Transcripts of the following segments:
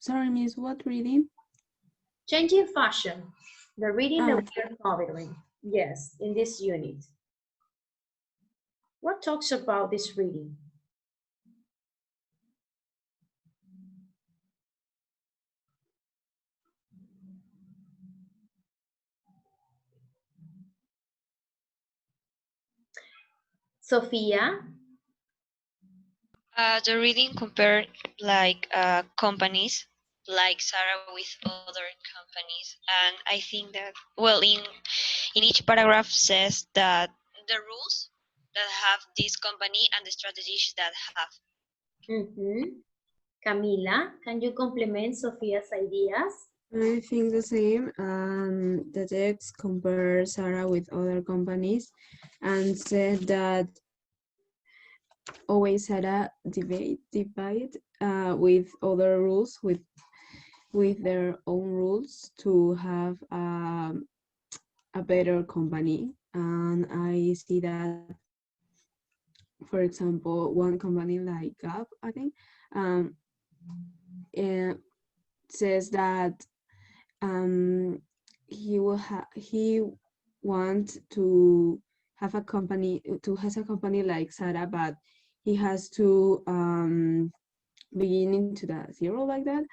Sorry, Miss, what reading? Changing fashion, the reading that Ah, we are covering, yes, in this unit. What talks about this reading? Sophia? The reading compared like companies like Sarah with other companies, and I think that well in each paragraph says that the rules that have this company and the strategies that have. Camila, can you complement Sophia's ideas? I think the same. The text compares Sarah with other companies and said that always had a debate with other rules, with their own rules to have a better company. And I see that, for example, one company like Gap, I think, it says that he want to have a company has a company like Sarah, but he has to begin into the zero like that,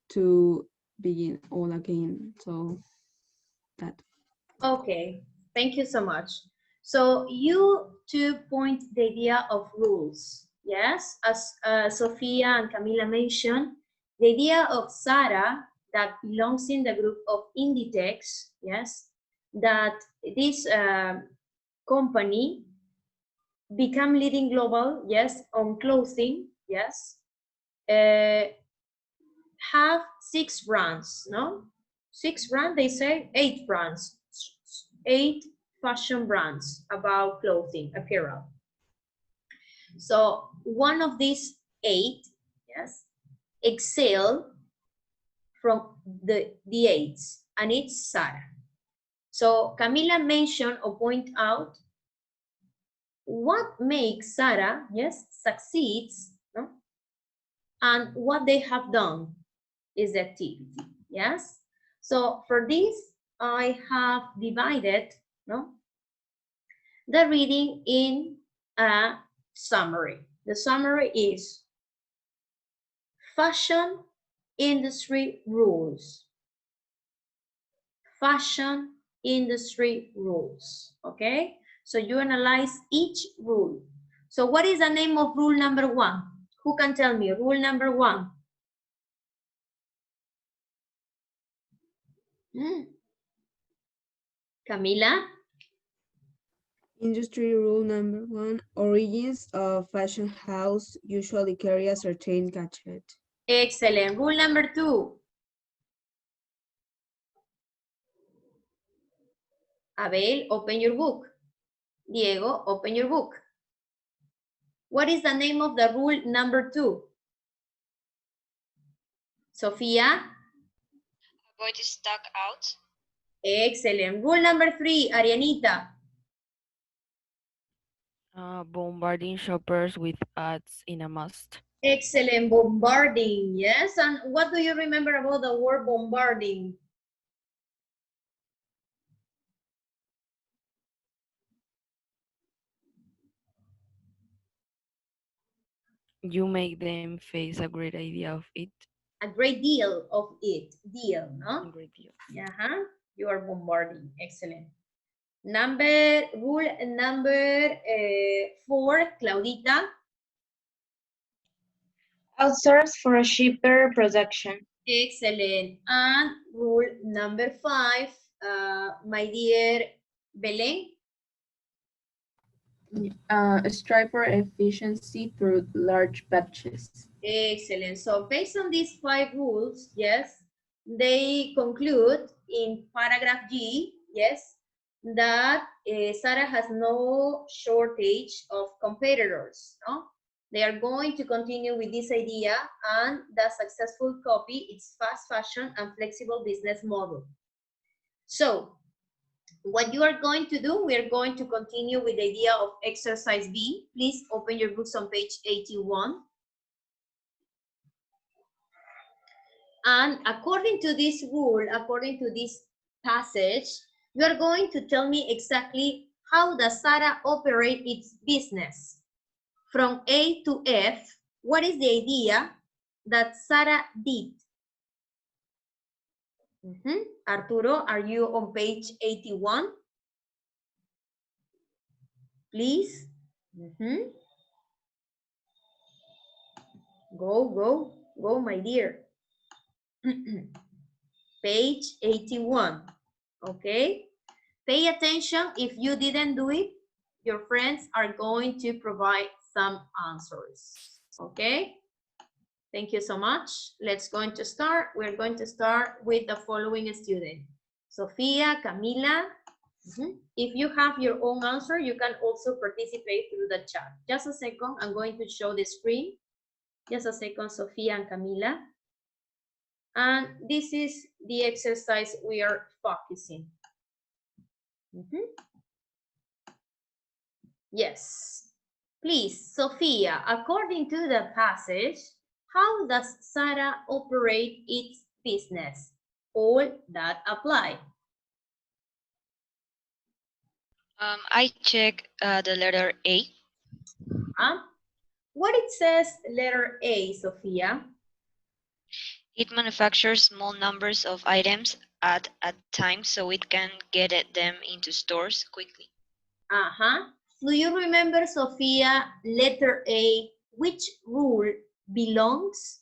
to begin all again. So that. Okay, thank you so much. So you two point the idea of rules, yes? As Sophia and Camila mentioned, the idea of Sarah that belongs in the group of Inditex, yes? That this company become leading global, yes, on clothing, yes? Have 6 brands, no? 6 brands, they say 8 brands, 8 fashion brands about clothing, apparel. So one of these 8, yes, excel from the 8s, and it's Sarah. So Camila mentioned or point out what makes Sarah, yes, succeeds, no? And what they have done is the activity, yes? So for this, I have divided, no, the reading in a summary. The summary is fashion industry rules. Fashion industry rules, okay? So you analyze each rule. So what is the name of rule number 1? Who can tell me? Rule number 1. Camila? Industry rule number 1: origins of fashion house usually carry a certain gadget. Excellent. Rule number 2. Abel, open your book. Diego, open your book. What is the name of the rule number 2? Sofia? Avoid stock out. Excellent. Rule number 3, Arianita. Bombarding shoppers with ads in a must. Excellent. Bombarding. Yes. And what do you remember about the word bombarding? You make them face a great idea of it. A great deal of it. Deal, no? A great deal. You are bombarding. Excellent. Rule number 4, Claudita. Outsource for a cheaper production. Excellent. And rule number 5, my dear Belén. Strive for efficiency through large batches. Excellent. So based on these 5 rules, yes, they conclude in paragraph G, yes, that Sarah has no shortage of competitors, no? They are going to continue with this idea, and the successful copy is fast fashion and flexible business model. So what you are going to do, we are going to continue with the idea of exercise B. Please open your books on page 81. And according to this rule, according to this passage, you are going to tell me exactly how does Sarah operate its business. From A to F, what is the idea that Sarah did? Arturo, are you on page 81? Please. Go, my dear. Page 81, okay? Pay attention. If you didn't do it, your friends are going to provide some answers, okay? Thank you so much. Let's going to start. We're going to start with the following student. Sofia, Camila. If you have your own answer, you can also participate through the chat. Just a second, I'm going to show the screen. Just a second, Sofia and Camila. And this is the exercise we are focusing. Yes. Please, Sophia, according to the passage, how does Sarah operate its business? All that apply. I check the letter A. What it says letter A, Sophia? It manufactures small numbers of items at a time so it can get them into stores quickly. Do you remember, Sophia, letter A, which rule belongs?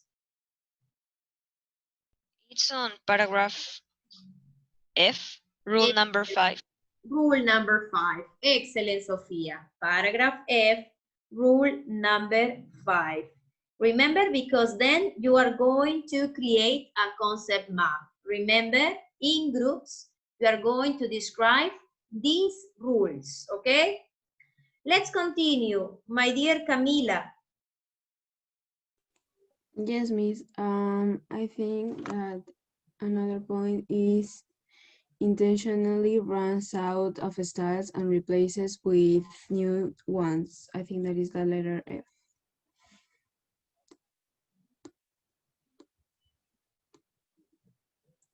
It's on paragraph F, rule number 5. Rule number 5. Excellent, Sophia. Paragraph F, rule number 5. Remember, because then you are going to create a concept map. Remember, in groups, you are going to describe these rules, okay? Let's continue. My dear Camila. Yes, Miss. I think that another point is intentionally runs out of styles and replaces with new ones. I think that is the letter F.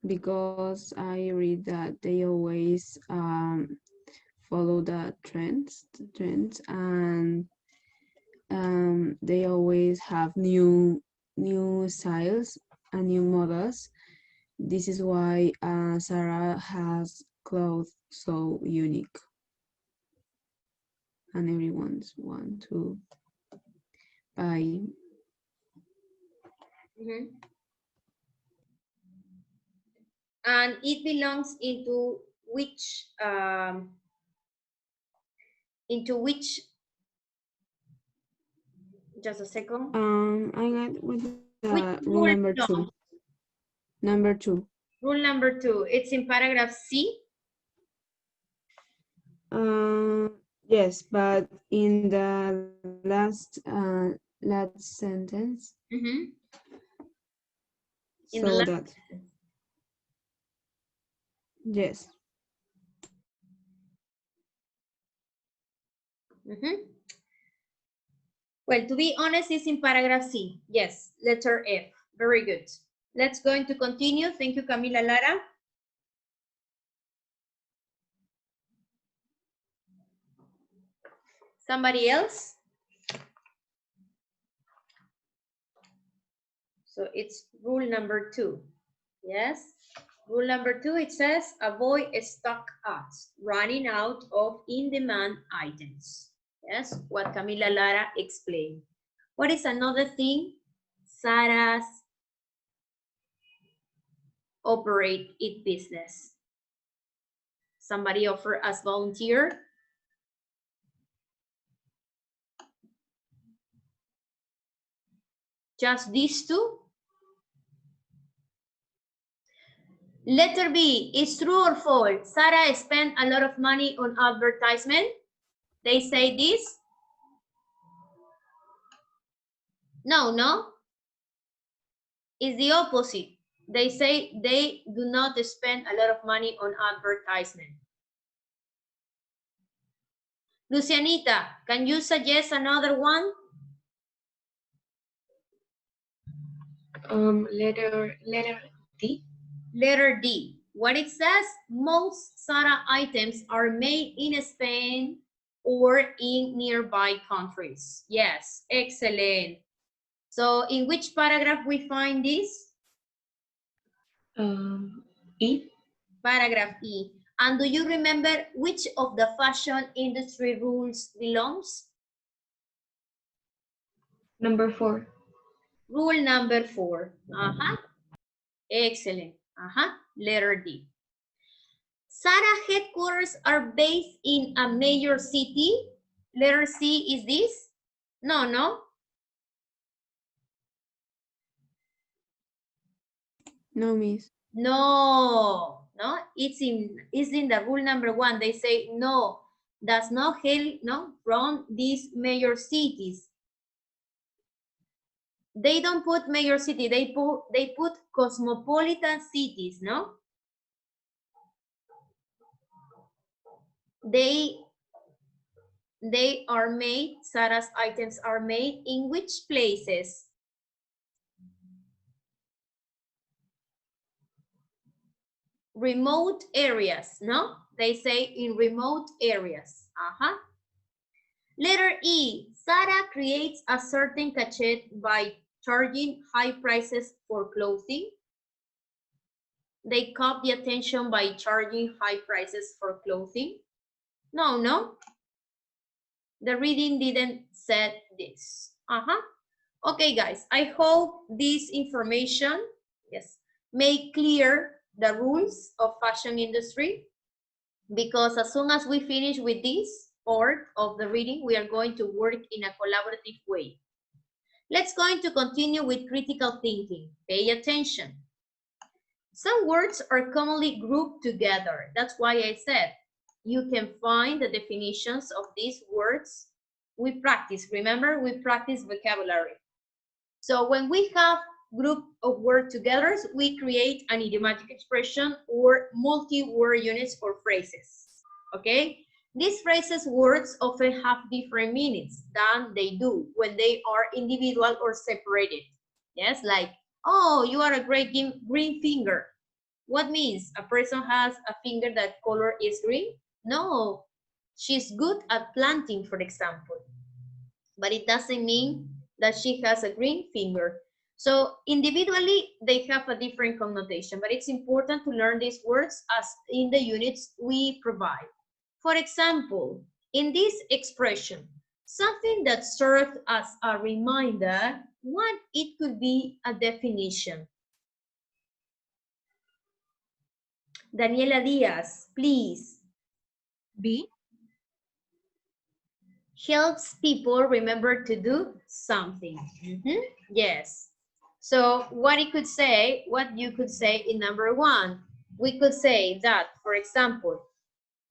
Because I read that they always follow the trends, and they always have new styles and new models. This is why Sarah has clothes so unique, and everyone's want to buy. And it belongs into which just a second. I got with the rule number 2. Number 2. Rule number 2. It's in paragraph C. Yes, but in the last sentence. In So the last that. Yes. Well, to be honest, it's in paragraph C. Yes, letter F. Very good. Let's going to continue. Thank you, Camila Lara. Somebody else? So it's rule number 2. Yes. Rule number 2, it says avoid stock ads, running out of in-demand items. Yes, what Camila Lara explained. What is another thing Sarah's operate its business? Somebody offer as volunteer? Just these two? Letter B, is true or false? Sarah spent a lot of money on advertisement. They say this? No. It's the opposite. They say they do not spend a lot of money on advertisement. Lucianita, can you suggest another one? Letter D. Letter D. What it says, most Zara items are made in Spain or in nearby countries. Yes, excellent. So in which paragraph we find this? E. Paragraph E. And do you remember which of the fashion industry rules belongs? Number 4. Rule number 4. Excellent. Letter D. Zara headquarters are based in a major city. Letter C is this? No, no. No, miss. No, no. It's in the rule number 1. They say no. Does not hail from these major cities. They don't put major city. They put cosmopolitan cities. No. They are made, Zara's items are made in which places? Remote areas, no? They say in remote areas. Letter E, Zara creates a certain cachet by charging high prices for clothing. They caught the attention by charging high prices for clothing. No, no. The reading didn't say this. Okay, guys, I hope this information, yes, make clear the rules of fashion industry, because as soon as we finish with this part of the reading, we are going to work in a collaborative way. Let's going to continue with critical thinking. Pay attention. Some words are commonly grouped together. That's why I said you can find the definitions of these words. We practice, remember, we practice vocabulary. So when we have group of words together, we create an idiomatic expression or multi-word units or phrases, okay? These phrases, words often have different meanings than they do when they are individual or separated. Yes, like, oh, you are a great green finger. What means? A person has a finger that color is green? No, she's good at planting, for example. But it doesn't mean that she has a green finger. So individually, they have a different connotation, but it's important to learn these words as in the units we provide. For example, in this expression, something that served as a reminder, what it could be a definition. Daniela Diaz, please. B. Helps people remember to do something. Yes. So what you could say in number 1, we could say that, for example,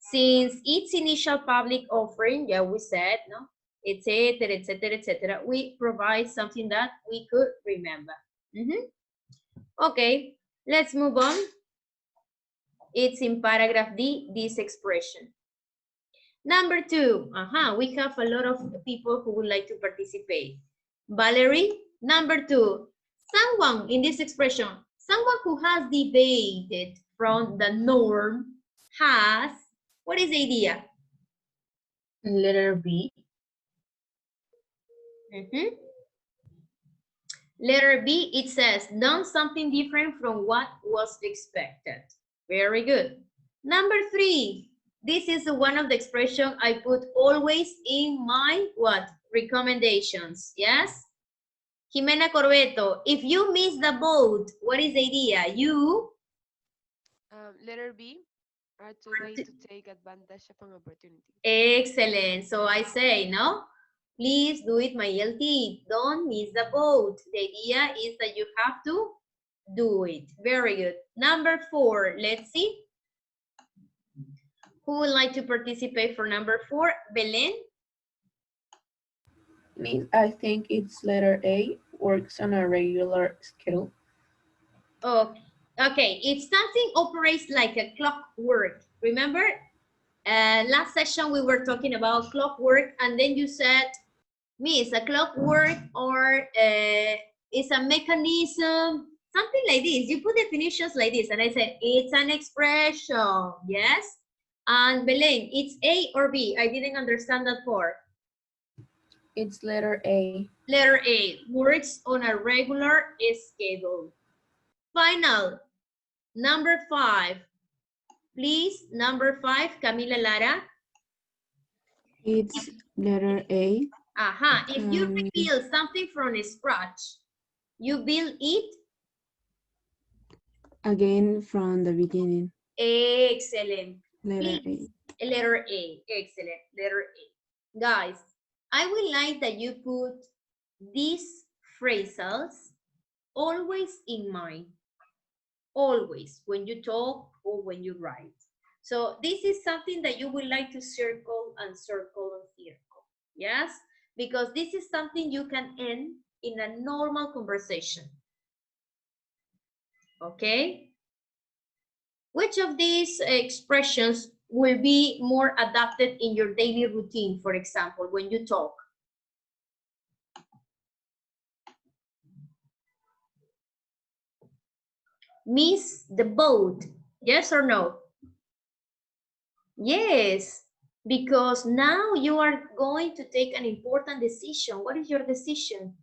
since its initial public offering, yeah, we said, no, etc., etc., etc., we provide something that we could remember. Okay, let's move on. It's in paragraph D, this expression. Number 2, we have a lot of people who would like to participate. Valerie, number 2, someone in this expression, someone who has deviated from the norm has, what is the idea? Letter B. Letter B, it says, done something different from what was expected. Very good. Number 3, this is one of the expressions I put always in my, what? Recommendations, yes? Jimena Corbeto, if you miss the boat, what is the idea? You? Letter B, are too late to take advantage of an opportunity. Excellent. So I say, no? Please do it, my LT. Don't miss the boat. The idea is that you have to do it. Very good. Number 4, let's see. Who would like to participate for number 4? Belen? Miss, I think it's letter A, works on a regular schedule. Oh, okay. If something operates like a clockwork, remember? Last session we were talking about clockwork, and then you said, Miss, a clockwork or It's a mechanism, something like this. You put definitions like this, and I say, it's an expression, yes? And Belen, it's A or B? I didn't understand that part. It's letter A. Letter A, works on a regular schedule. Final, number 5. Please, number 5, Camila Lara. It's letter A. If you Um, build something from scratch, you build it Again from the beginning. excellent. Letter A. Letter A, excellent, letter A. Guys, I would like that you put these phrasals always in mind, always, when you talk or when you write. So this is something that you would like to circle and circle and circle, yes? Because this is something you can end in a normal conversation, okay? Which of these expressions will be more adapted in your daily routine, for example, when you talk? Miss the boat, yes or no? Yes, because now you are going to take an important decision. What is your decision?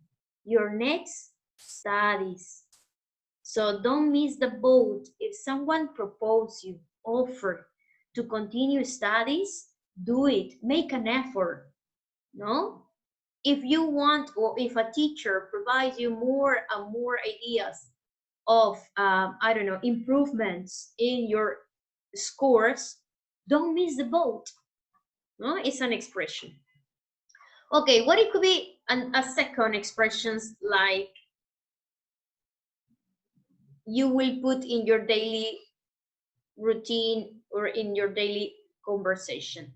Your next studies. So don't miss the boat. If someone proposes you, offer to continue studies, do it. Make an effort, no? If you want, or if a teacher provides you more and more ideas of, I don't know, improvements in your scores, don't miss the boat, no? It's an expression. Okay, what it could be a second expressions like you will put in your daily routine or in your daily conversation.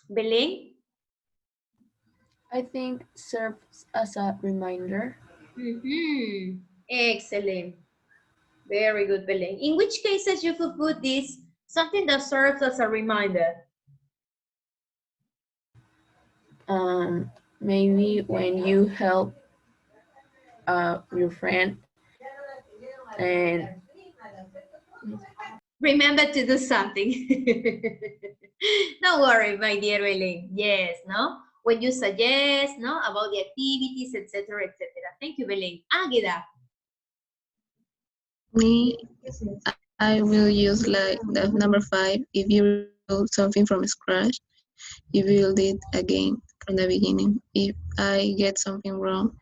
Belén? I think serves as a reminder. Excellent. Very good, Belén. In which cases you could put this, something that serves as a reminder? Maybe when you help your friend and Remember to do something. Don't worry, my dear Belén. Yes, no? When you suggest, no, about the activities, etc., etc. Thank you, Belén. Águeda. Me, I will use like the number 5. If you build something from scratch, you build it again from the beginning. If I get something wrong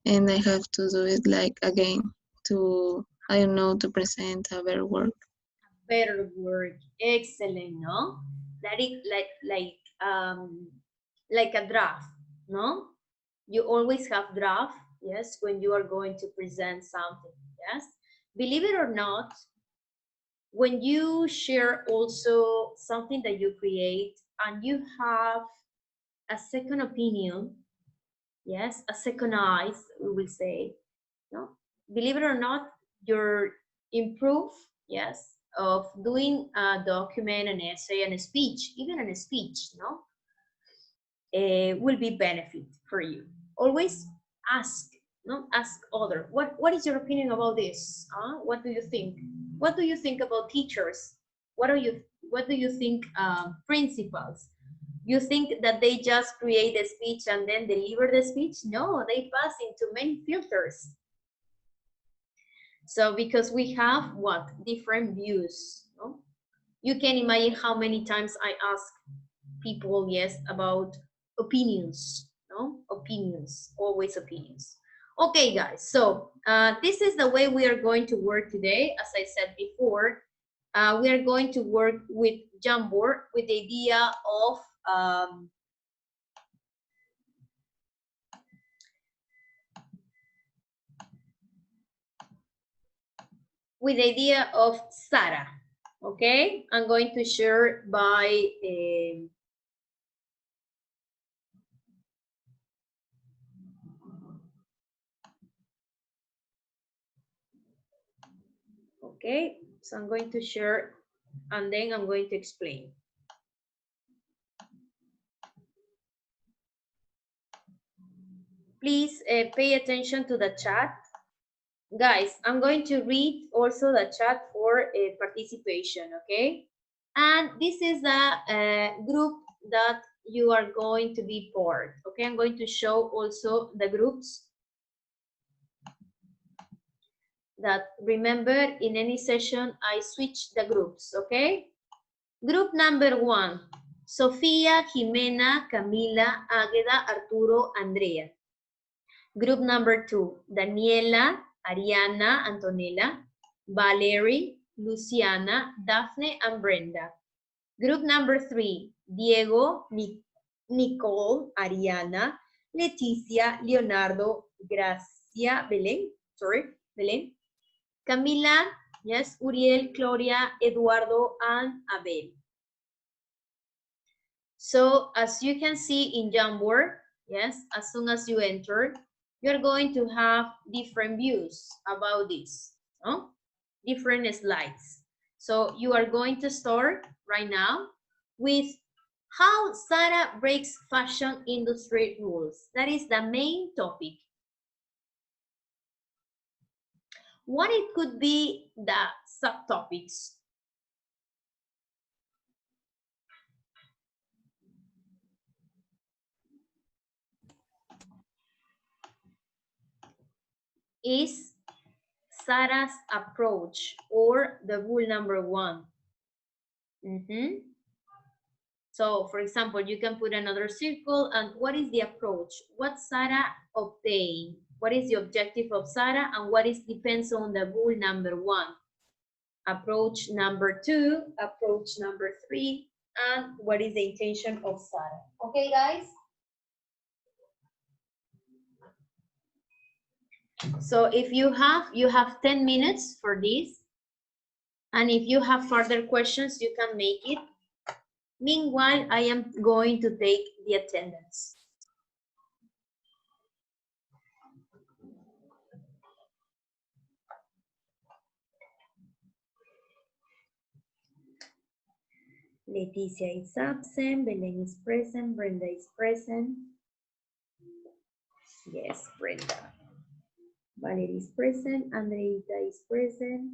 and I have to do it like again to, I don't know, to present a better work. Better work. Excellent, no? That is like a draft, no? You always have draft, yes, when you are going to present something, yes? Believe it or not, when you share also something that you create and you have a second opinion, yes, a second eyes, we will say, no? Believe it or not, your improve, yes, of doing a document, an essay, and a speech, even a speech, no, will be benefit for you. Always ask, no, ask other. What is your opinion about this? What do you think? What do you think about teachers? What do you think principals? You think that they just create a speech and then deliver the speech? No, they pass into many filters. So because we have what? Different views. No? You can imagine how many times I ask people, yes, about opinions. No? Opinions, always opinions. Okay, guys, so this is the way we are going to work today. As I said before, we are going to work with Jamboard with the idea of Sarah. Okay, I'm going to share by okay, So I'm going to share and then I'm going to explain. Please pay attention to the chat. Guys, I'm going to read also the chat for participation, okay? And this is the group that you are going to be part, okay? I'm going to show also the groups that, remember, in any session, I switch the groups, okay? Group number 1, Sofía, Jimena, Camila, Águeda, Arturo, Andrea. Group number 2, Daniela, Ariana, Antonella, Valerie, Luciana, Daphne, and Brenda. Group number 3, Diego, Nicole, Ariana, Leticia, Leonardo, Gracia, Belén, Camila, yes, Uriel, Gloria, Eduardo, and Abel. So as you can see in Jamboard, yes, as soon as you enter, you're going to have different views about this, no? Different slides. So you are going to start right now with how Sarah breaks fashion industry rules. That is the main topic. What it could be the subtopics? Is Sarah's approach, or the rule number 1. So, for example, you can put another circle, and what is the approach? What Sarah obtained? What is the objective of Sarah, and what is depends on the rule number 1? Approach number 2, approach number 3, and what is the intention of Sarah? Okay, guys? So if you have 10 minutes for this, and if you have further questions, you can make it. Meanwhile, I am going to take the attendance. Leticia is absent, Belén is present, Brenda is present. Yes, Brenda. Valerie is present, Andreita is present,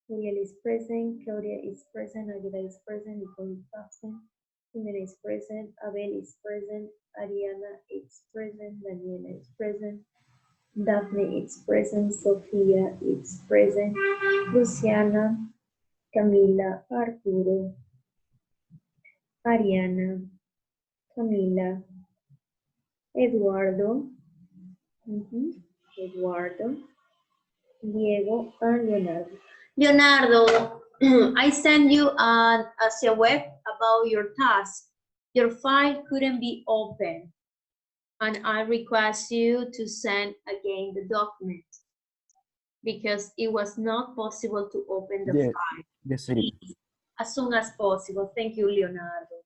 Uriel is present, Claudia is present, Agueda is present, Nicole is absent, Jimena is present, Abel is present, Ariana is present, Daniela is present, Daphne is present, Sofía is present, Luciana, Camila, Arturo, Ariana, Camila, Eduardo, Eduardo, Diego, and Leonardo. Leonardo, I sent you a web about your task. Your file couldn't be opened, and I request you to send again the document because it was not possible to open the file. Yes, as soon as possible. Thank you, Leonardo.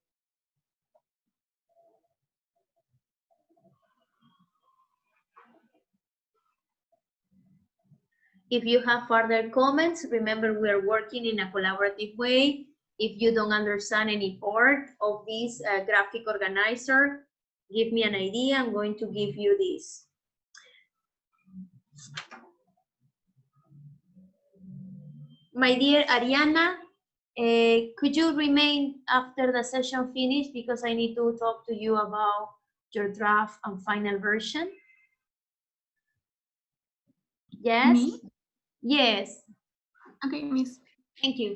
If you have further comments, remember we are working in a collaborative way. If you don't understand any part of this graphic organizer, give me an idea. I'm going to give you this. My dear Ariana, could you remain after the session finished because I need to talk to you about your draft and final version? Yes? Me? Yes. Okay, miss. Thank you.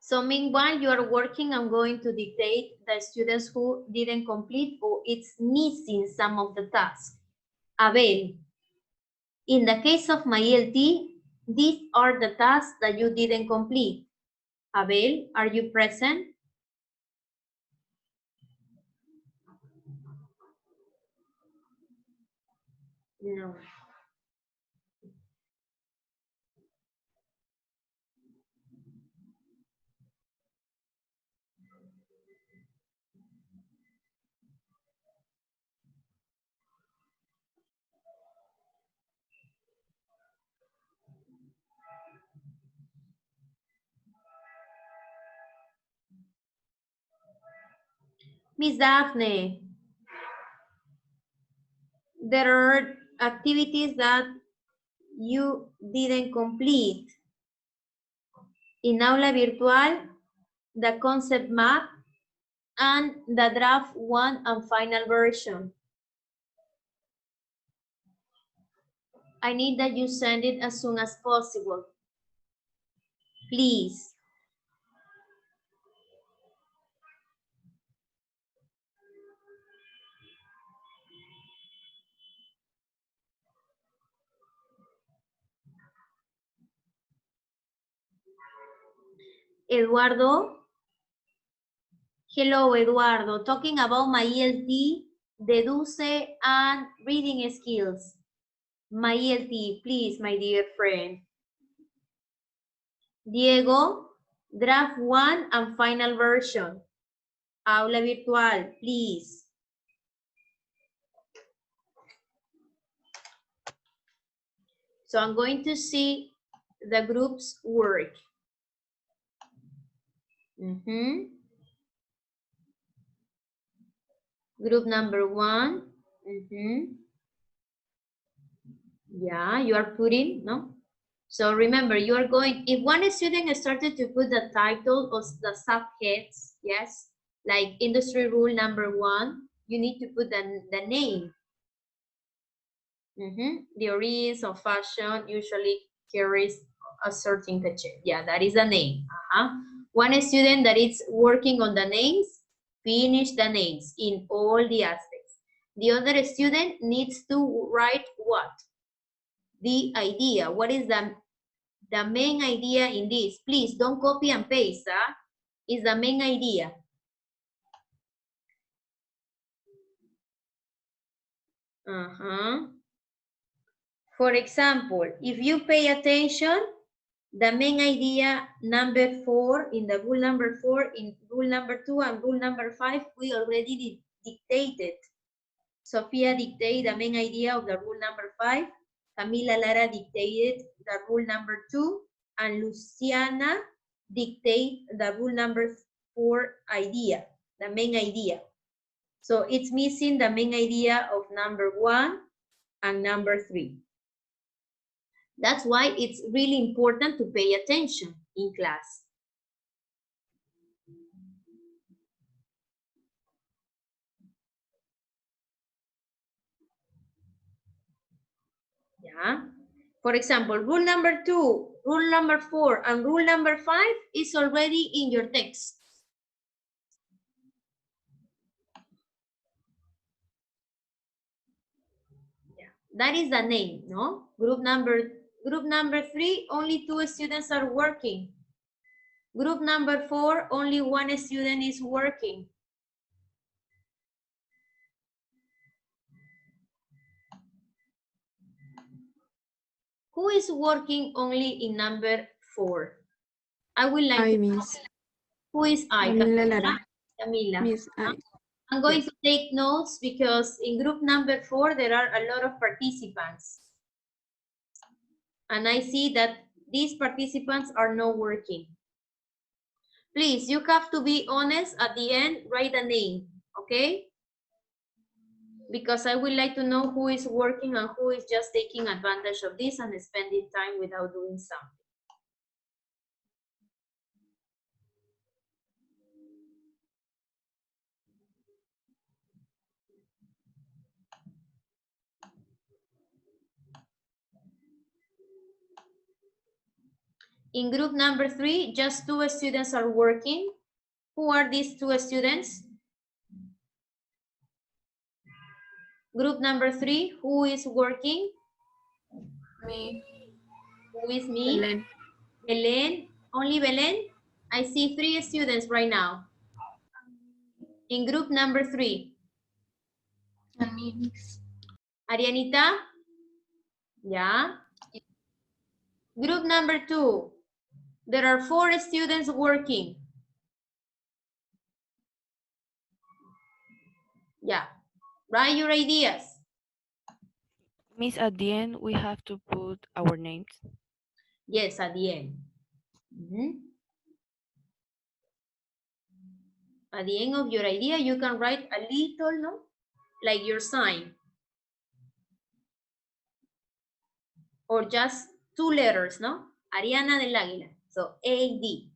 So meanwhile you are working, I'm going to dictate the students who didn't complete or it's missing some of the tasks. Abel, in the case of my LT, these are the tasks that you didn't complete. Abel, are you present? No. Miss Daphne, there are activities that you didn't complete. In Aula Virtual, the concept map, and the draft 1 and final version. I need that you send it as soon as possible. Please. Eduardo. Hello, Eduardo. Talking about my ELT, deduce and reading skills. My ELT, please, my dear friend. Diego, draft 1 and final version. Aula virtual, please. So I'm going to see the group's work. Group number 1. Yeah, you are putting, no? So remember, you are going, if one student started to put the title or the subheads, yes, like industry rule number 1, you need to put the name. The origins of fashion usually carries a certain cachet. Yeah, that is the name. One student that is working on the names, finish the names in all the aspects. The other student needs to write what? The idea. What is the main idea in this? Please don't copy and paste. Is the main idea. For example, if you pay attention, the main idea number 4 in the rule number 4, in rule number 2 and rule number 5, we already dictated. Sophia dictated the main idea of the rule number 5. Camila Lara dictated the rule number 2, and Luciana dictated the rule number 4 idea, the main idea. So it's missing the main idea of number 1 and number 3. That's why it's really important to pay attention in class. Yeah. For example, rule number 2, rule number 4, and rule number 5 is already in your text. Yeah. That is the name, no? Group number 3, only 2 students are working. Group number 4, only 1 student is working. Who is working only in number 4? I would like to Miss. Who is I? Camila Lara. Camila. Miss I. I'm going to take notes because in group number 4, there are a lot of participants. And I see that these participants are not working. Please, you have to be honest at the end, write a name, okay? Because I would like to know who is working and who is just taking advantage of this and spending time without doing something. In group number 3, just 2 students are working. Who are these 2 students? Group number 3, who is working? Me. Who is me? Belen. Belen. Only Belen? I see 3 students right now. In group number 3. And me, Miss. Arianita? Yeah. Group number 2. There are 4 students working. Yeah. Write your ideas. Miss, at the end, we have to put our names. Yes, at the end. At the end of your idea, you can write a little, no? Like your sign. Or just 2 letters, no? Ariana del Águila. So, A-D.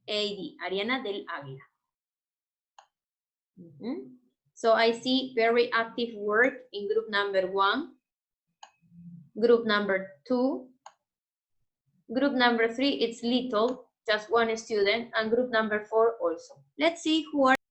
A-D. Ariana del Águila. So, I see very active work in group number 1. Group number 2. Group number 3, it's little, just 1 student. And group number 4 also. Let's see who are